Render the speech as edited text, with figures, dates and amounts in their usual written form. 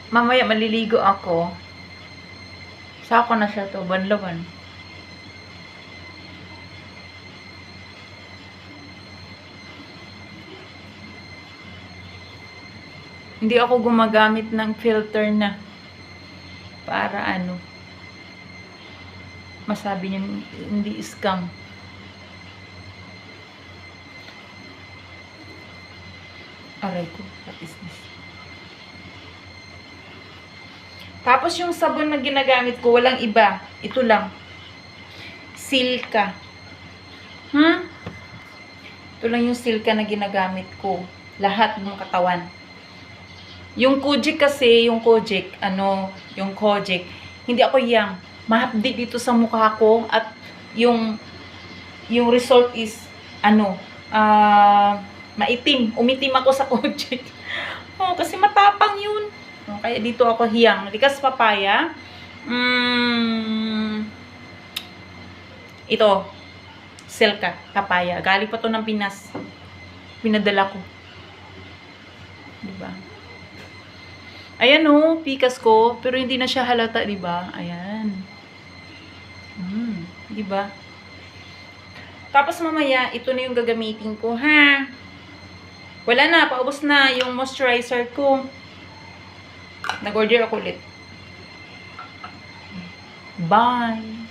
mamaya maliligo ako. Sako na siya to, banlawan. Hindi ako gumagamit ng filter na para ano, masabi niyo hindi scam. Aray ko, what is this? Tapos yung sabon na ginagamit ko, walang iba. Ito lang. Silka. Ito lang yung silka na ginagamit ko. Lahat ng katawan. Yung Kojic kasi, yung Kojic, yung Kojic, hindi ako yang. Mahapdi dito sa mukha ko at yung result is, maitim. Umitim ako sa Kojic. Oh, kasi matapang yun. Kaya dito ako hiyang. Likas papaya. Ito. Silka. Papaya. Galing pa to ng Pinas. Pinadala ko. Diba? Ayan o. Pikas ko. Pero hindi na siya halata. Diba? Ayan. Diba? Tapos mamaya, ito na yung gagamitin ko. Ha? Wala na. Paubos na yung moisturizer ko. Nag-order ako ulit. Bye!